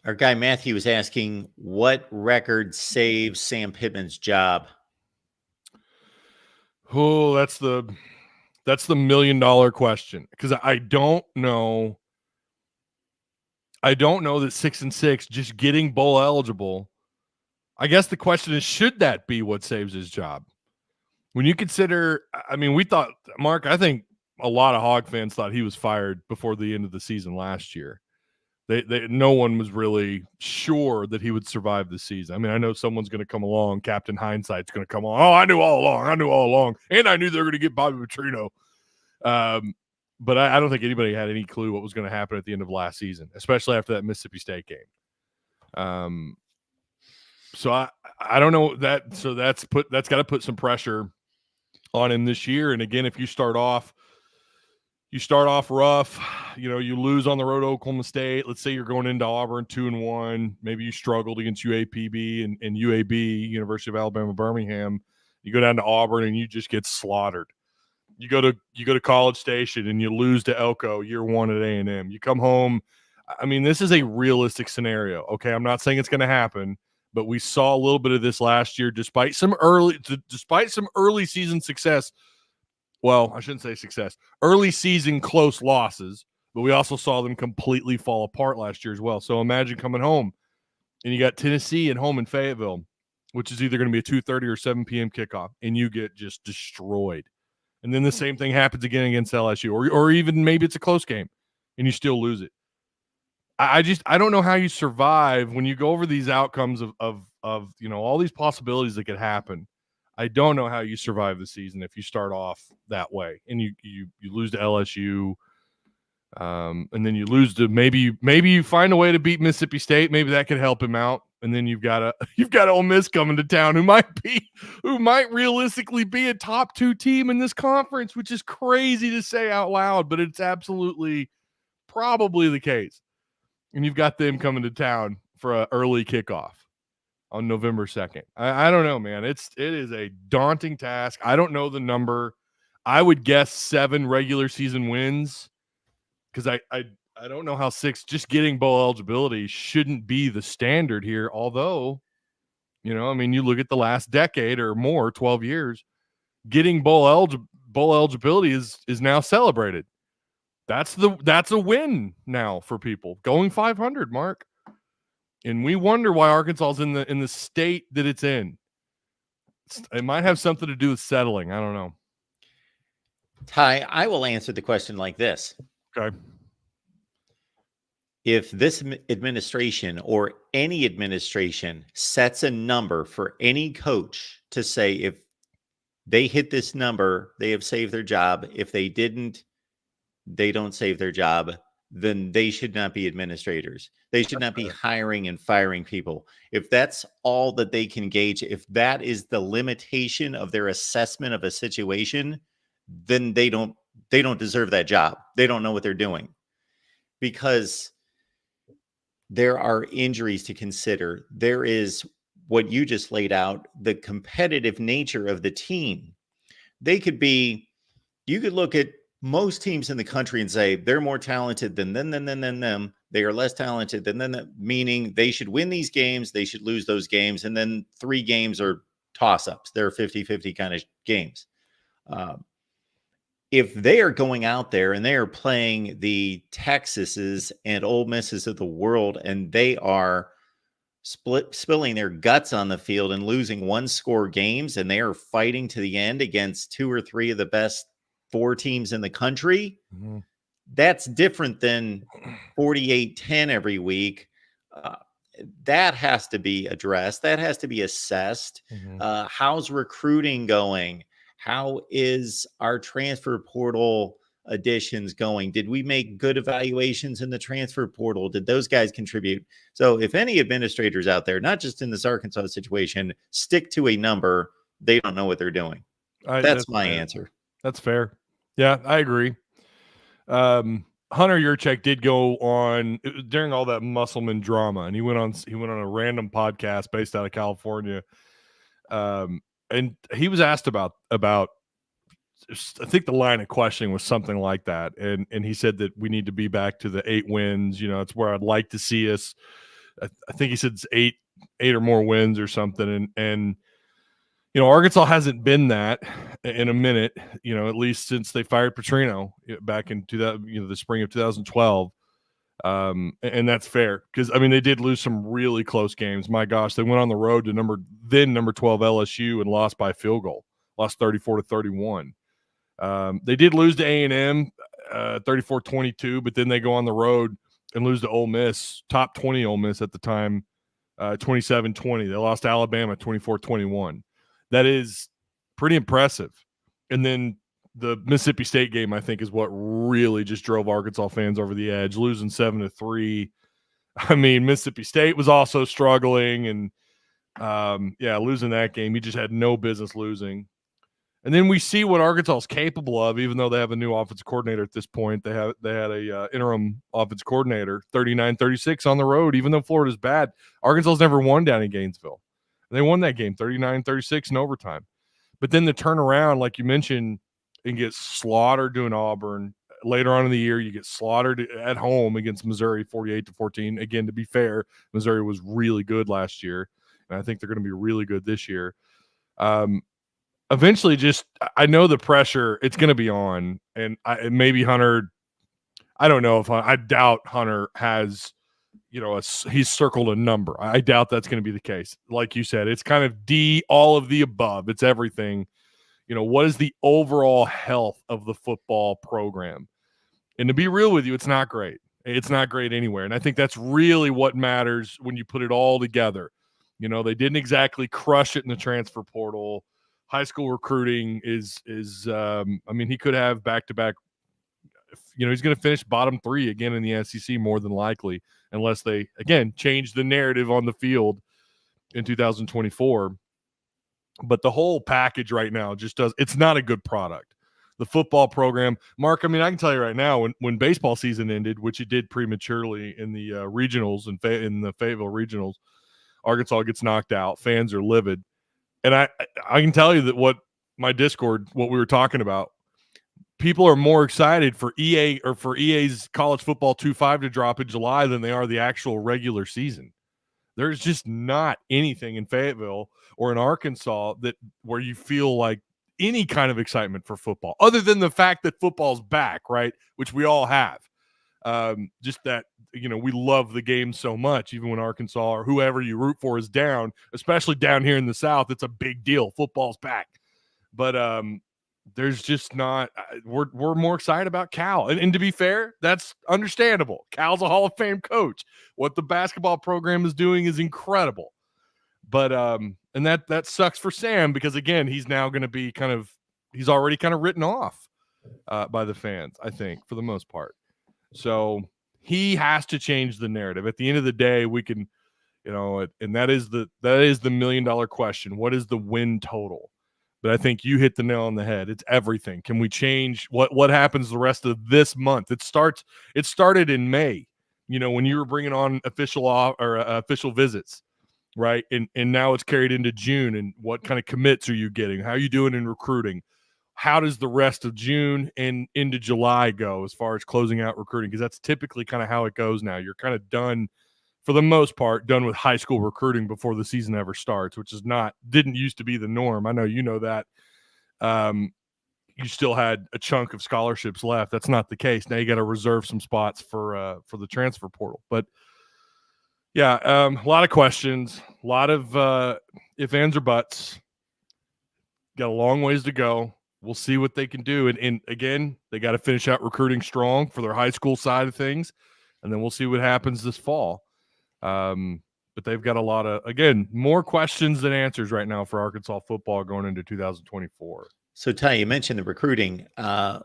Our guy Matthew was asking, what record saves Sam Pittman's job? Oh, that's the $1 million question, because I don't know. I don't know that 6-6 just getting bowl eligible. I guess the question is, should that be what saves his job? When you consider, I mean, we thought, Mark, I think a lot of Hog fans thought he was fired before the end of the season last year. No one was really sure that he would survive the season. I mean, I know someone's going to come along. Captain Hindsight's going to come along. Oh, I knew all along. And I knew they were going to get Bobby Petrino. But I don't think anybody had any clue what was going to happen at the end of last season, especially after that Mississippi State game. So I don't know that. So that's got to put some pressure on him this year. And again, if you start off rough, you lose on the road to Oklahoma State. Let's say you're going into Auburn 2-1. Maybe you struggled against UAPB and UAB, University of Alabama, Birmingham. You go down to Auburn and you just get slaughtered. You go to College Station and you lose to Elko year one at A&M. You come home. I mean, this is a realistic scenario. Okay, I'm not saying it's going to happen, but we saw a little bit of this last year, despite some early season success. Well, I shouldn't say success. Early season close losses, but we also saw them completely fall apart last year as well. So imagine coming home and you got Tennessee at home in Fayetteville, which is either going to be a 2:30 or 7 p.m. kickoff, and you get just destroyed. And then the same thing happens again against LSU, or even maybe it's a close game and you still lose it. I don't know how you survive when you go over these outcomes of all these possibilities that could happen. I don't know how you survive the season if you start off that way and you lose to LSU, and then you lose to maybe you find a way to beat Mississippi State. Maybe that could help him out. And then you've got Ole Miss coming to town, who might realistically be a top 2 team in this conference, which is crazy to say out loud, but it's absolutely probably the case. And you've got them coming to town for an early kickoff on November 2nd. I don't know, man. It is a daunting task. I don't know the number. I would guess 7 regular season wins, because I don't know how 6 just getting bowl eligibility shouldn't be the standard here. Although, you look at the last decade or more, 12 years, getting bowl eligibility is now celebrated. That's a win now for people. Going 500, Mark. And we wonder why Arkansas is in the state that it's in. It might have something to do with settling. I don't know. Ty, I will answer the question like this. Okay. If this administration or any administration sets a number for any coach to say, if they hit this number, they have saved their job. If they didn't, they don't save their job, then they should not be administrators. They should not be hiring and firing people. If that's all that they can gauge, if that is the limitation of their assessment of a situation, then they don't deserve that job. They don't know what they're doing, because there are injuries to consider. There is what you just laid out, the competitive nature of the team. You could look at most teams in the country and say they're more talented than them. They are less talented than them, meaning they should win these games, they should lose those games, and then 3 games are toss-ups. They're 50-50 kind of games. If they are going out there and they are playing the Texases and Ole Misses of the world, and they are spilling their guts on the field and losing 1-score games, and they are fighting to the end against 2 or 3 of the best 4 teams in the country, that's different than 48-10 every week. That has to be addressed. That has to be assessed. How's recruiting going? How is our transfer portal additions going? Did we make good evaluations in the transfer portal? Did those guys contribute? So if any administrators out there, not just in this Arkansas situation, stick to a number, they don't know what they're doing. That's my answer. That's fair. Yeah, I agree. Hunter Yurchek did go on during all that Musselman drama, and he went on a random podcast based out of California. And he was asked about I think the line of questioning was something like that. And he said that we need to be back to the 8 wins. It's where I'd like to see us. I think he said it's eight or more wins or something. And Arkansas hasn't been that in a minute, at least since they fired Petrino back in the spring of 2012. And that's fair because they did lose some really close games. My gosh, they went on the road to number 12 LSU and lost by a field goal, lost 34-31. They did lose to A&M 34-22, but then they go on the road and lose to Ole Miss, top 20 Ole Miss at the time, 27-20. They lost to Alabama 24-21. That is pretty impressive. And then the Mississippi State game, I think, is what really just drove Arkansas fans over the edge, losing 7-3. Mississippi State was also struggling, and losing that game, you just had no business losing. And then we see what Arkansas is capable of, even though they have a new offensive coordinator at this point. They had a interim offensive coordinator, 39-36 on the road, even though Florida's bad. Arkansas's never won down in Gainesville. And they won that game 39-36 in overtime. But then the turnaround, like you mentioned, and get slaughtered doing Auburn. Later on in the year, you get slaughtered at home against Missouri 48-14. Again, to be fair, Missouri was really good last year, and I think they're going to be really good this year. Eventually, I know the pressure, it's going to be on, and maybe Hunter, I don't know if I doubt Hunter has, he's circled a number. I doubt that's going to be the case. Like you said, it's kind of all of the above. It's everything. What is the overall health of the football program? And to be real with you, it's not great. It's not great anywhere. And I think that's really what matters when you put it all together. They didn't exactly crush it in the transfer portal. High school recruiting is he could have back-to-back. He's going to finish bottom 3 again in the SEC more than likely, unless they, again, change the narrative on the field in 2024. But the whole package right now it's not a good product. The football program, Mark, I can tell you right now, when baseball season ended, which it did prematurely in the regionals and in the Fayetteville regionals, Arkansas gets knocked out. Fans are livid. And I can tell you that what my Discord, what we were talking about, people are more excited for EA's college football 2-5 to drop in July than they are the actual regular season. There's just not anything in Fayetteville or in Arkansas where you feel like any kind of excitement for football, other than the fact that football's back, right? Which we all have. Just that, we love the game so much, even when Arkansas or whoever you root for is down, especially down here in the South, it's a big deal. Football's back. But there's just not, we're more excited about Cal. And to be fair, that's understandable. Cal's a Hall of Fame coach. What the basketball program is doing is incredible. But, and that sucks for Sam because, again, he's now going to be he's already kind of written off by the fans, I think, for the most part. So he has to change the narrative. At the end of the day, we can, and that is the $1 million question. What is the win total? But I think you hit the nail on the head. It's everything. Can we change what happens the rest of this month? It started in May, when you were bringing on official visits, right? And now it's carried into June. And what kind of commits are you getting? How are you doing in recruiting? How does the rest of June and into July go as far as closing out recruiting? Because that's typically kind of how it goes now. You're kind of done, for the most part, done with high school recruiting before the season ever starts, which didn't used to be the norm. I know you know that. You still had a chunk of scholarships left. That's not the case. Now you got to reserve some spots for the transfer portal. But yeah, a lot of questions, a lot of if, ands, or buts. Got a long ways to go. We'll see what they can do. And again, they got to finish out recruiting strong for their high school side of things. And then we'll see what happens this fall. But they've got a lot of, again, more questions than answers right now for Arkansas football going into 2024. So, Ty, you mentioned the recruiting.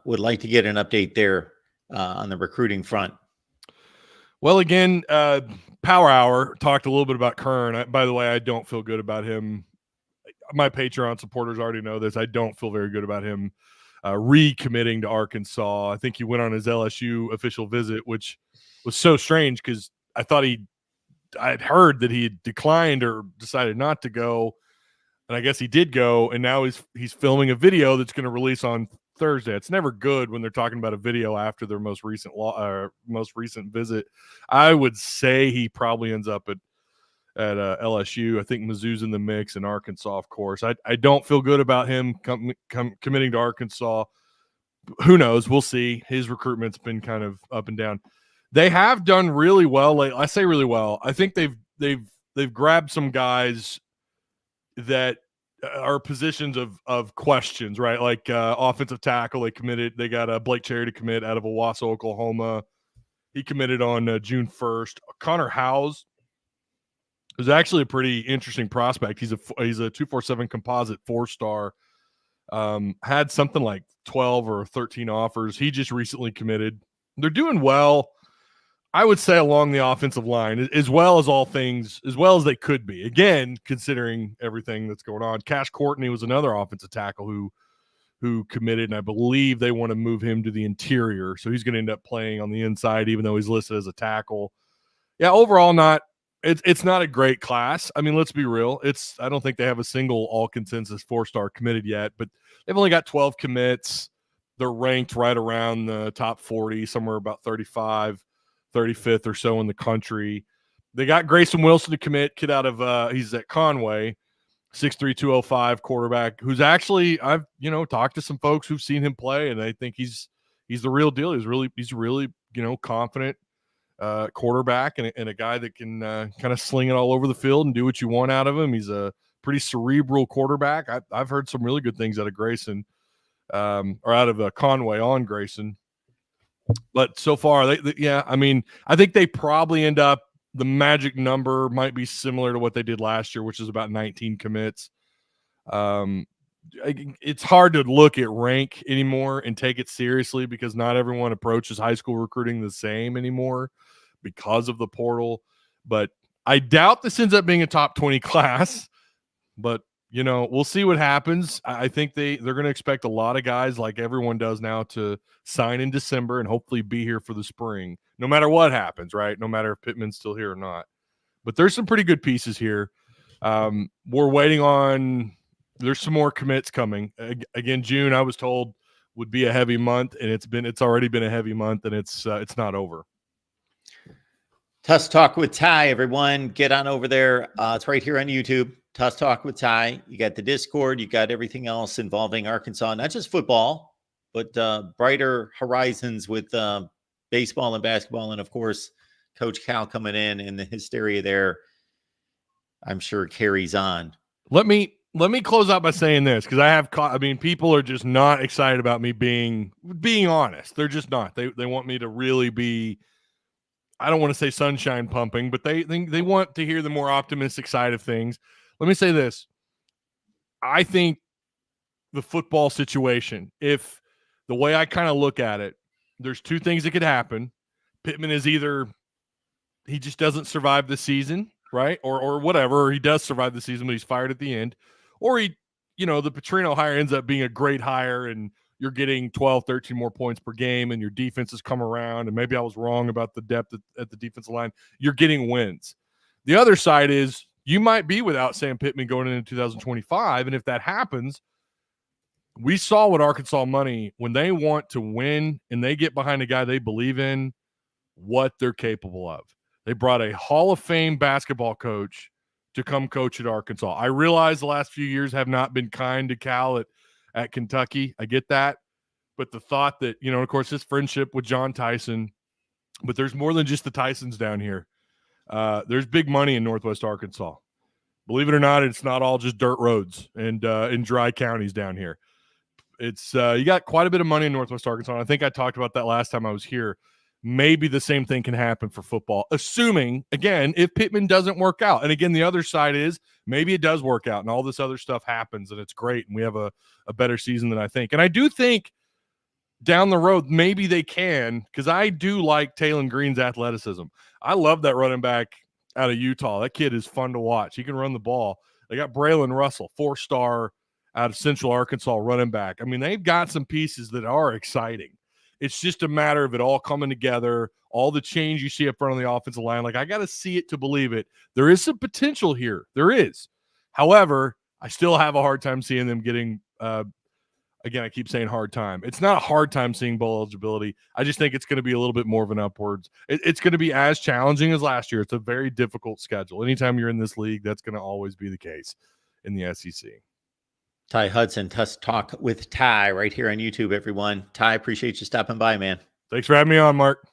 Would like to get an update there on the recruiting front. Well, again, Power Hour talked a little bit about Kern. By the way, I don't feel good about him. My Patreon supporters already know this. I don't feel very good about him recommitting to Arkansas. I think he went on his LSU official visit, which was so strange because I thought I'd heard that he had declined or decided not to go. And I guess he did go. And now he's filming a video that's going to release on Thursday. It's never good when they're talking about a video after their most recent visit. I would say he probably ends up at LSU. I think Mizzou's in the mix, and Arkansas, of course. I don't feel good about him committing to Arkansas. Who knows? We'll see. His recruitment's been kind of up and down. They have done really well. I say really well. I think they've grabbed some guys that are positions of questions, right? Like offensive tackle, they got Blake Cherry to commit out of Owasso, Oklahoma. He committed on June 1st. Connor Howes is actually a pretty interesting prospect. He's a 247 composite 4-star. Had something like 12 or 13 offers. He just recently committed. They're doing well, I would say, along the offensive line, as well as they could be. Again, considering everything that's going on. Cash Courtney was another offensive tackle who committed, and I believe they want to move him to the interior. So he's going to end up playing on the inside, even though he's listed as a tackle. Yeah, overall, it's not a great class. I mean, let's be real. I don't think they have a single all-consensus 4-star committed yet, but they've only got 12 commits. They're ranked right around the top 40, somewhere about 35th or so in the country. They got Grayson Wilson to commit, kid out of he's at Conway, 6'3", 205 quarterback, who's actually, I've talked to some folks who've seen him play, and they think he's the real deal. He's really confident quarterback and a guy that can kind of sling it all over the field and do what you want out of him. He's a pretty cerebral quarterback. I've heard some really good things out of Grayson, or out of Conway on Grayson. But so far, I think they probably end up, the magic number might be similar to what they did last year, which is about 19 commits. It's hard to look at rank anymore and take it seriously because not everyone approaches high school recruiting the same anymore because of the portal. But I doubt this ends up being a top 20 class, but we'll see what happens. I think they're going to expect a lot of guys, like everyone does now, to sign in December and hopefully be here for the spring, no matter what happens, right? No matter if Pittman's still here or not. But there's some pretty good pieces here. We're waiting on – there's some more commits coming. Again, June, I was told, would be a heavy month, and it's already been a heavy month, and it's not over. Tuss Talk with Ty, everyone. Get on over there. It's right here on YouTube. Tuss Talk with Ty. You got the Discord. You got everything else involving Arkansas, not just football, but brighter horizons with baseball and basketball. And, of course, Coach Cal coming in, and the hysteria there, I'm sure, carries on. Let me close out by saying this, because people are just not excited about me being honest. They're just not. They want me to really be, I don't want to say sunshine pumping, but they want to hear the more optimistic side of things. Let me say this. I think the football situation, if the way I kind of look at it, there's two things that could happen. Pittman is either he just doesn't survive the season, right? Or whatever, or he does survive the season, but he's fired at the end. Or the Petrino hire ends up being a great hire, and you're getting 12, 13 more points per game, and your defense has come around, and maybe I was wrong about the depth at the defensive line. You're getting wins. The other side is you might be without Sam Pittman going into 2025, and if that happens, we saw what Arkansas money, when they want to win and they get behind a guy they believe in, what they're capable of. They brought a Hall of Fame basketball coach to come coach at Arkansas. I realize the last few years have not been kind to Cal at Kentucky. I get that. But the thought that, of course, his friendship with John Tyson, but there's more than just the Tysons down here. There's big money in Northwest Arkansas. Believe it or not, it's not all just dirt roads and in dry counties down here. It's you got quite a bit of money in Northwest Arkansas. I think I talked about that last time I was here. Maybe the same thing can happen for football, assuming, again, if Pittman doesn't work out. And again, the other side is maybe it does work out and all this other stuff happens and it's great and we have a better season than I think. And I do think down the road, maybe they can, because I do like Taylon Green's athleticism. I love that running back out of Utah. That kid is fun to watch. He can run the ball. They got Braylon Russell, 4-star out of Central Arkansas running back. I mean, they've got some pieces that are exciting. It's just a matter of it all coming together, all the change you see up front on the offensive line. Like, I got to see it to believe it. There is some potential here. There is. However, I still have a hard time seeing them getting Again, I keep saying hard time. It's not a hard time seeing bowl eligibility. I just think it's going to be a little bit more of an upwards. It's going to be as challenging as last year. It's a very difficult schedule. Anytime you're in this league, that's going to always be the case in the SEC. Ty Hudson, Tusk Talk with Ty right here on YouTube, everyone. Ty, appreciate you stopping by, man. Thanks for having me on, Mark.